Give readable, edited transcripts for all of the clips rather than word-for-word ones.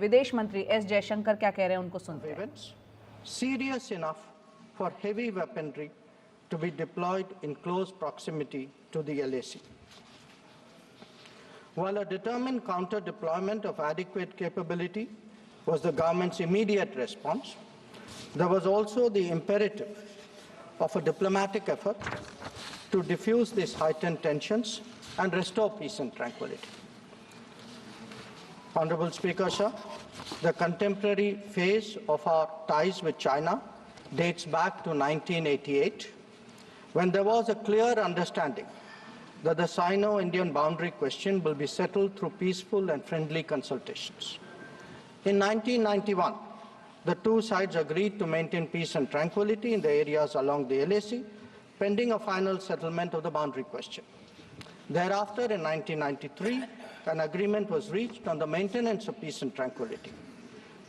विदेश मंत्री एस जयशंकर क्या कह रहे हैं उनको सुनते हैं। Serious enough for heavy weaponry to be deployed in close proximity to the LAC. While a determined counter-deployment of adequate capability was the government's immediate response, there was also the imperative of a diplomatic effort to diffuse these heightened tensions and restore peace and tranquility. Honorable Speaker, sir, the contemporary phase of our ties with China dates back to 1988, when there was a clear understanding that the Sino-Indian boundary question will be settled through peaceful and friendly consultations. In 1991, the two sides agreed to maintain peace and tranquility in the areas along the LAC, pending a final settlement of the boundary question. Thereafter, in 1993, an agreement was reached on the maintenance of peace and tranquility.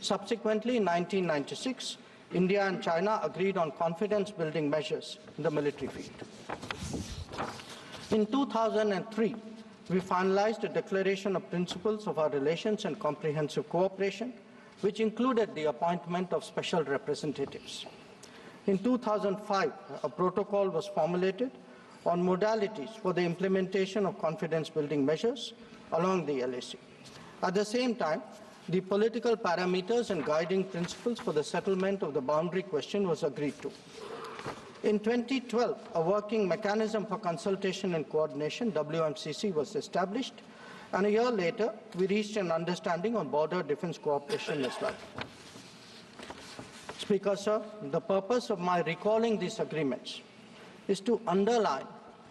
Subsequently, in 1996, India and China agreed on confidence-building measures in the military field. In 2003, we finalized a declaration of principles of our relations and comprehensive cooperation, which included the appointment of special representatives. In 2005, a protocol was formulated on modalities for the implementation of confidence-building measures along the LAC. At the same time, the political parameters and guiding principles for the settlement of the boundary question was agreed to. In 2012, a working mechanism for consultation and coordination, WMCC, was established, and a year later, we reached an understanding on border defense cooperation as well. Speaker, sir, the purpose of my recalling these agreements is to underline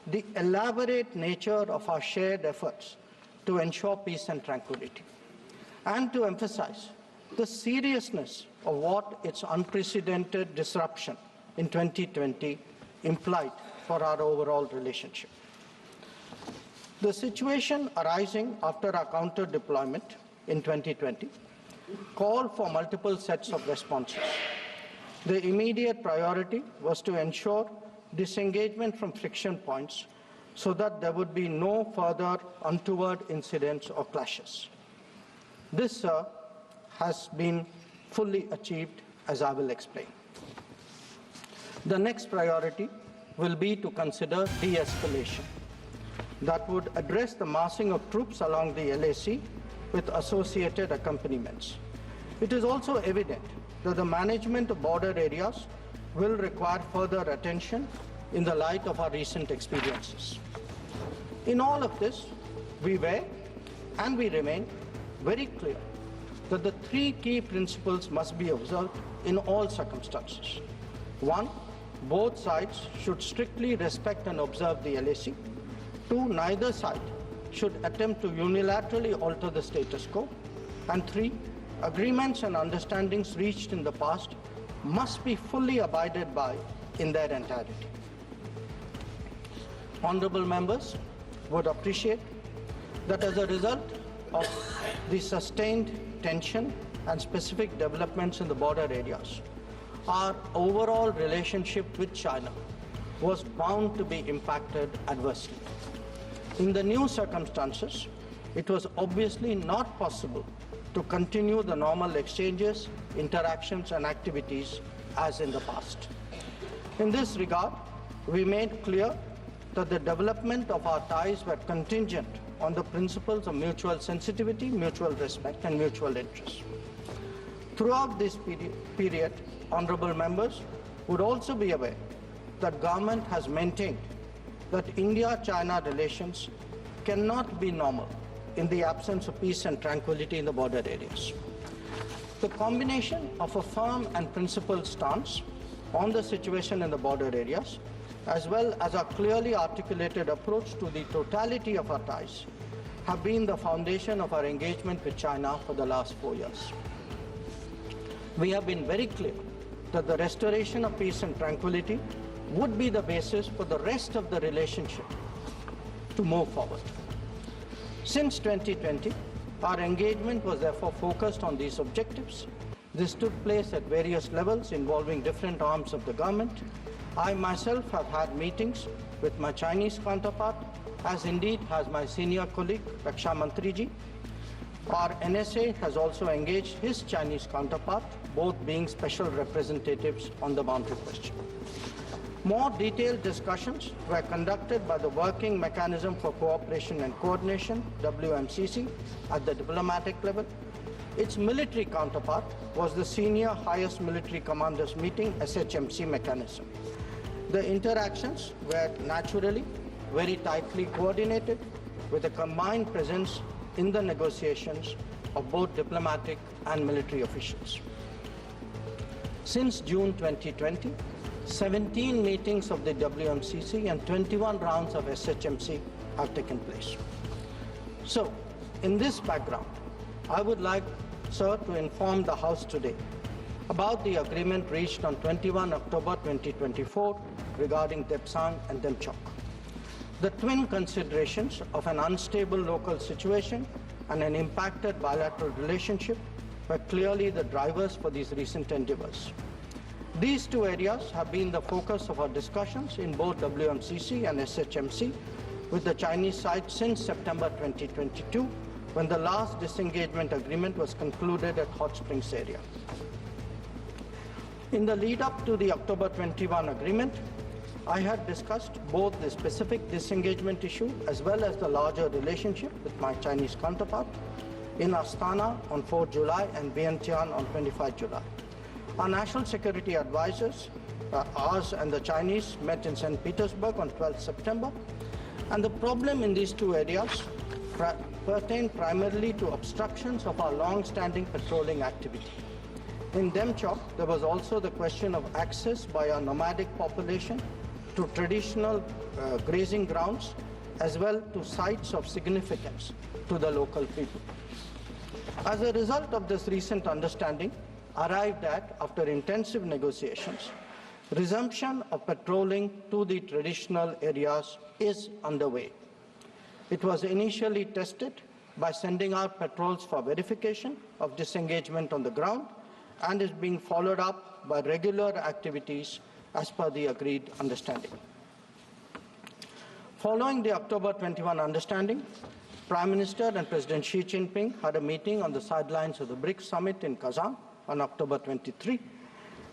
the elaborate nature of our shared efforts to ensure peace and tranquility, and to emphasize the seriousness of what its unprecedented disruption in 2020 implied for our overall relationship. The situation arising after our counter-deployment in 2020 called for multiple sets of responses. The immediate priority was to ensure disengagement from friction points so that there would be no further untoward incidents or clashes. This, sir, has been fully achieved, as I will explain. The next priority will be to consider de-escalation that would address the massing of troops along the LAC with associated accompaniments. It is also evident that the management of border areas will require further attention in the light of our recent experiences. In all of this, we were and we remain very clear that the three key principles must be observed in all circumstances. One, both sides should strictly respect and observe the LAC. Two, neither side should attempt to unilaterally alter the status quo. And three, agreements and understandings reached in the past must be fully abided by in their entirety. Honorable members would appreciate that as a result of the sustained tension and specific developments in the border areas, our overall relationship with China was bound to be impacted adversely. In the new circumstances, it was obviously not possible to continue the normal exchanges, interactions, and activities as in the past. In this regard, we made clear that the development of our ties were contingent on the principles of mutual sensitivity, mutual respect, and mutual interest. Throughout this period, honorable members would also be aware that government has maintained that India-China relations cannot be normal in the absence of peace and tranquility in the border areas. The combination of a firm and principled stance on the situation in the border areas, as well as a clearly articulated approach to the totality of our ties, have been the foundation of our engagement with China for the last 4 years. We have been very clear that the restoration of peace and tranquility would be the basis for the rest of the relationship to move forward. Since 2020, our engagement was therefore focused on these objectives. This took place at various levels involving different arms of the government. I myself have had meetings with my Chinese counterpart, as indeed has my senior colleague, Raksha Mantriji. Our NSA has also engaged his Chinese counterpart, both being special representatives on the boundary question. More detailed discussions were conducted by the Working Mechanism for Cooperation and Coordination, WMCC, at the diplomatic level. Its military counterpart was the Senior Highest Military Commanders Meeting, SHMC mechanism. The interactions were naturally very tightly coordinated with a combined presence in the negotiations of both diplomatic and military officials. Since June 2020, 17 meetings of the WMCC and 21 rounds of SHMC have taken place. So, in this background, I would like, sir, to inform the House today about the agreement reached on 21 October 2024 regarding Depsang and Demchok. The twin considerations of an unstable local situation and an impacted bilateral relationship were clearly the drivers for these recent endeavors. These two areas have been the focus of our discussions in both WMCC and SHMC with the Chinese side since September 2022, when the last disengagement agreement was concluded at Hot Springs area. In the lead up to the October 21 agreement, I had discussed both the specific disengagement issue as well as the larger relationship with my Chinese counterpart in Astana on 4 July and Vientiane on 25 July. Our national security advisors, ours and the Chinese, met in St. Petersburg on 12 September, and the problem in these two areas pertained primarily to obstructions of our long-standing patrolling activity. In Demchok, there was also the question of access by our nomadic population to traditional grazing grounds, as well to sites of significance to the local people. As a result of this recent understanding, arrived at, after intensive negotiations, resumption of patrolling to the traditional areas is underway. It was initially tested by sending out patrols for verification of disengagement on the ground and is being followed up by regular activities as per the agreed understanding. Following the October 21 understanding, Prime Minister and President Xi Jinping had a meeting on the sidelines of the BRICS summit in Kazan on October 23.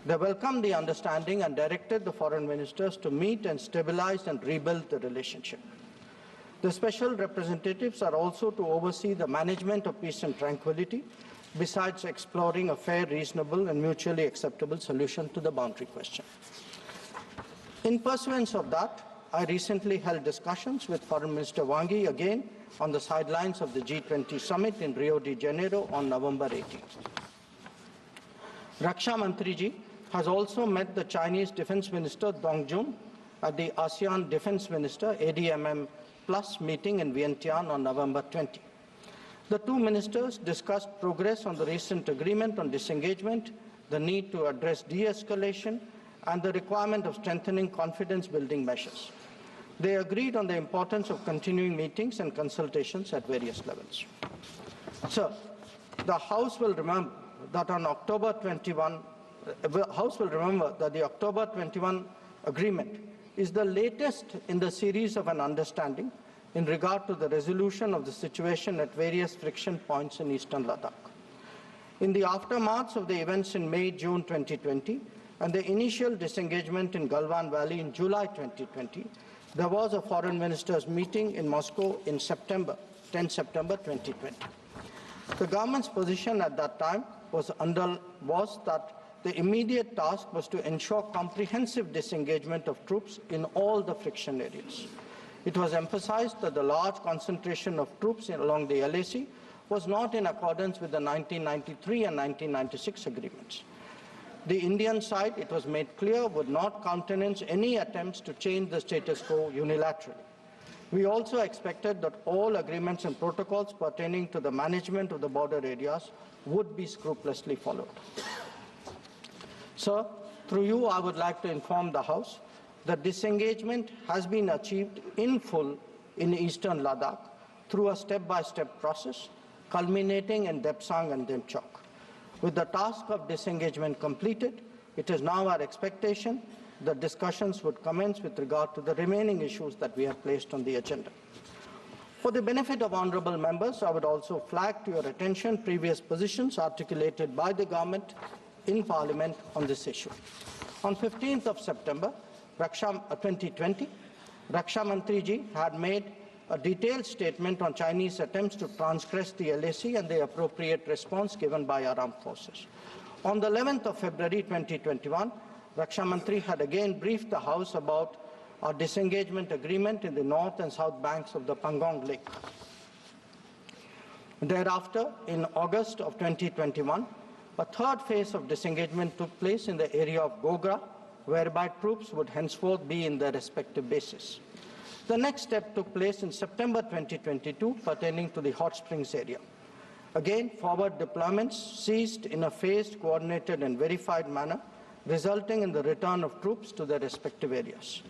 They welcomed the understanding and directed the foreign ministers to meet and stabilize and rebuild the relationship. The special representatives are also to oversee the management of peace and tranquility, besides exploring a fair, reasonable, and mutually acceptable solution to the boundary question. In pursuance of that, I recently held discussions with Foreign Minister Wang Yi again on the sidelines of the G20 summit in Rio de Janeiro on November 18. Raksha Mantriji has also met the Chinese Defense Minister Dong Jun at the ASEAN Defense Minister ADMM Plus meeting in Vientiane on November 20. The two ministers discussed progress on the recent agreement on disengagement, the need to address de-escalation, and the requirement of strengthening confidence-building measures. They agreed on the importance of continuing meetings and consultations at various levels. Sir, the House will remember that on October 21, the October 21 agreement is the latest in the series of an understanding in regard to the resolution of the situation at various friction points in eastern Ladakh. In the aftermath of the events in May-June 2020 and the initial disengagement in Galwan Valley in July 2020, there was a foreign ministers meeting in Moscow in 10 September 2020. The government's position at that time was that the immediate task was to ensure comprehensive disengagement of troops in all the friction areas. It was emphasized that the large concentration of troops along the LAC was not in accordance with the 1993 and 1996 agreements. The Indian side, it was made clear, would not countenance any attempts to change the status quo unilaterally. We also expected that all agreements and protocols pertaining to the management of the border areas would be scrupulously followed. Sir, through you, I would like to inform the House that disengagement has been achieved in full in eastern Ladakh through a step-by-step process, culminating in Depsang and Demchok. With the task of disengagement completed, it is now our expectation that discussions would commence with regard to the remaining issues that we have placed on the agenda. For the benefit of honourable members, I would also flag to your attention previous positions articulated by the government in Parliament on this issue. On 15th of September 2020, Raksha Mantri ji had made a detailed statement on Chinese attempts to transgress the LAC and the appropriate response given by our armed forces. On the 11th of February 2021, Raksha Mantri had again briefed the House about our disengagement agreement in the north and south banks of the Pangong Lake. Thereafter, in August of 2021, a third phase of disengagement took place in the area of Gogra, whereby troops would henceforth be in their respective bases. The next step took place in September 2022, pertaining to the Hot Springs area. Again, forward deployments ceased in a phased, coordinated and verified manner, resulting in the return of troops to their respective areas.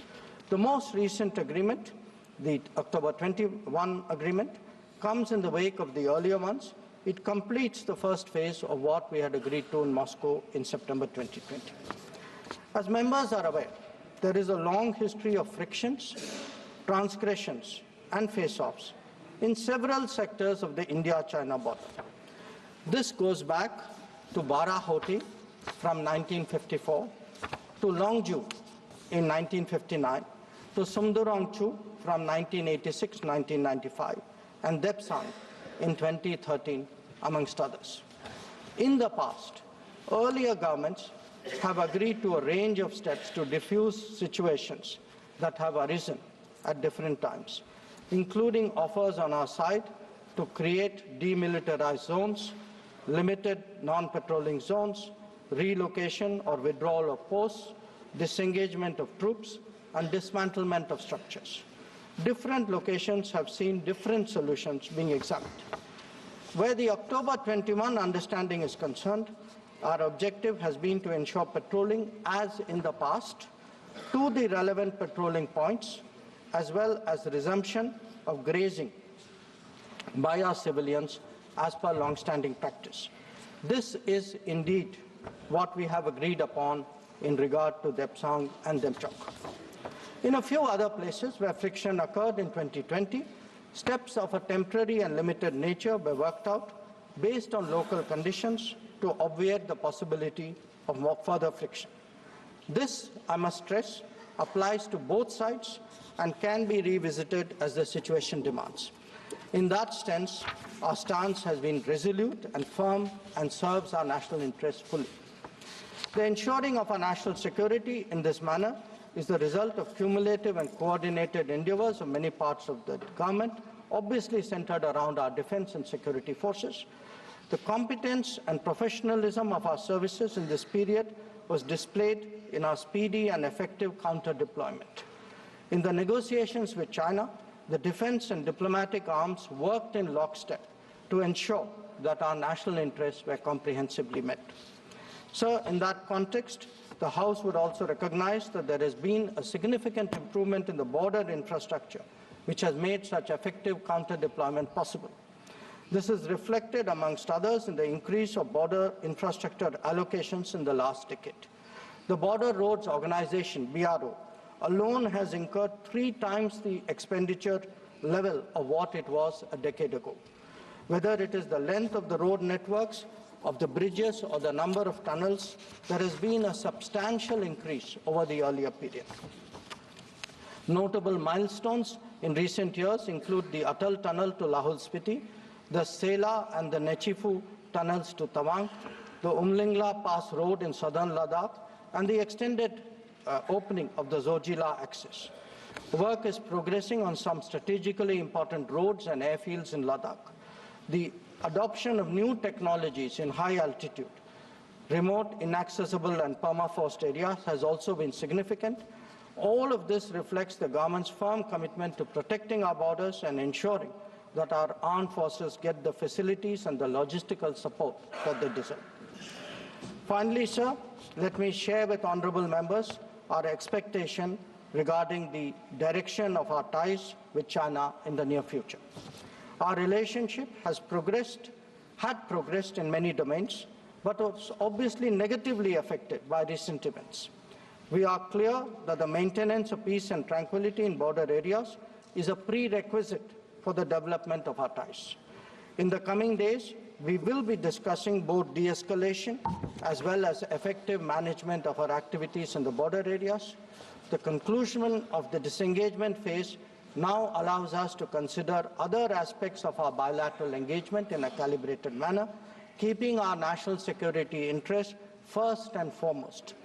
The most recent agreement, the October 21 agreement, comes in the wake of the earlier ones. It completes the first phase of what we had agreed to in Moscow in September 2020. As members are aware, there is a long history of frictions, transgressions and face-offs in several sectors of the India-China border. This goes back to Barahoti from 1954, to Longju in 1959, to Sumdurongchu from 1986-1995, and Depsang in 2013, amongst others. In the past, earlier governments have agreed to a range of steps to diffuse situations that have arisen at different times, including offers on our side to create demilitarized zones, limited non-patrolling zones, relocation or withdrawal of posts, disengagement of troops, and dismantlement of structures. Different locations have seen different solutions being examined. Where the October 21 understanding is concerned, our objective has been to ensure patrolling as in the past to the relevant patrolling points, as well as the resumption of grazing by our civilians as per long-standing practice. This is indeed what we have agreed upon in regard to Depsang and Demchok. In a few other places where friction occurred in 2020, steps of a temporary and limited nature were worked out based on local conditions to obviate the possibility of more further friction. This, I must stress, applies to both sides and can be revisited as the situation demands. In that sense, our stance has been resolute and firm and serves our national interests fully. The ensuring of our national security in this manner is the result of cumulative and coordinated endeavours of many parts of the government, obviously centred around our defence and security forces. The competence and professionalism of our services in this period was displayed in our speedy and effective counter-deployment. In the negotiations with China, the defence and diplomatic arms worked in lockstep to ensure that our national interests were comprehensively met. Sir, in that context, the House would also recognise that there has been a significant improvement in the border infrastructure, which has made such effective counter-deployment possible. This is reflected, amongst others, in the increase of border infrastructure allocations in the last decade. The Border Roads Organisation, BRO, alone has incurred 3 times the expenditure level of what it was a decade ago. Whether it is the length of the road networks, of the bridges or the number of tunnels, there has been a substantial increase over the earlier period. Notable milestones in recent years include the Atal Tunnel to Lahul Spiti, the Sela and the Nechifu tunnels to Tawang, the Umlingla Pass Road in southern Ladakh, and the extended opening of the Zojila axis. Work is progressing on some strategically important roads and airfields in Ladakh. The adoption of new technologies in high altitude, remote, inaccessible and permafrost areas has also been significant. All of this reflects the government's firm commitment to protecting our borders and ensuring that our armed forces get the facilities and the logistical support that they deserve. Finally, sir, let me share with honourable members our expectation regarding the direction of our ties with China in the near future. Our relationship had progressed in many domains, but was obviously negatively affected by recent events. We are clear that the maintenance of peace and tranquility in border areas is a prerequisite for the development of our ties. In the coming days, we will be discussing both de-escalation as well as effective management of our activities in the border areas. The conclusion of the disengagement phase now allows us to consider other aspects of our bilateral engagement in a calibrated manner, keeping our national security interests first and foremost.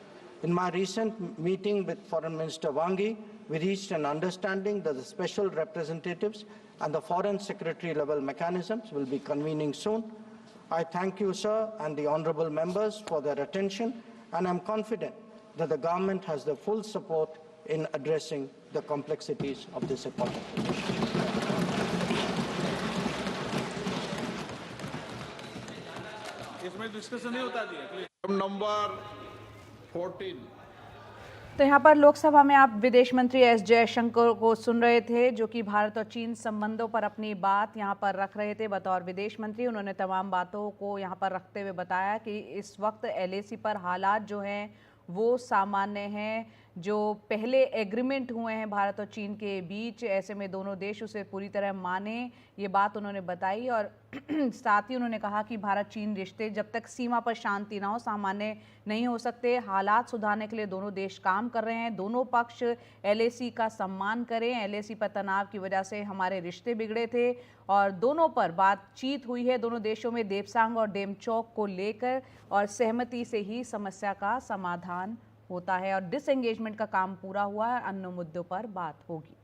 In my recent meeting with Foreign Minister Wangi, we reached an understanding that the special representatives and the Foreign Secretary level mechanisms will be convening soon. I thank you, sir, and the honourable members for their attention, and I'm confident that the government has the full support in addressing the complexities of this important relationship. इसमें discussion नहीं होता जी। Number 14। तो यहाँ पर लोकसभा में आप विदेश मंत्री एस जयशंकर को सुन रहे थे, जो कि भारत और चीन संबंधों पर अपनी बात यहाँ पर रख रहे थे। बतौर विदेश मंत्री उन्होंने तमाम बातों को यहाँ पर रखते हुए बताया कि इस वक्त LAC पर हालात जो हैं वो सामान्य हैं। जो पहले एग्रीमेंट हुए हैं भारत और चीन के बीच, ऐसे में दोनों देश उसे पूरी तरह माने, ये बात उन्होंने बताई। और साथ ही उन्होंने कहा कि भारत चीन रिश्ते जब तक सीमा पर शांति ना हो सामान्य नहीं हो सकते। हालात सुधारने के लिए दोनों देश काम कर रहे हैं। दोनों पक्ष LAC का सम्मान करें। LAC पर तनाव की वजह से हमारे रिश्ते बिगड़े थे और दोनों पर बातचीत हुई है दोनों देशों में देपसांग और डेमचौक को लेकर, और सहमति से ही समस्या का समाधान होता है और डिसएंगेजमेंट का काम पूरा हुआ है। अन्य मुद्दों पर बात होगी।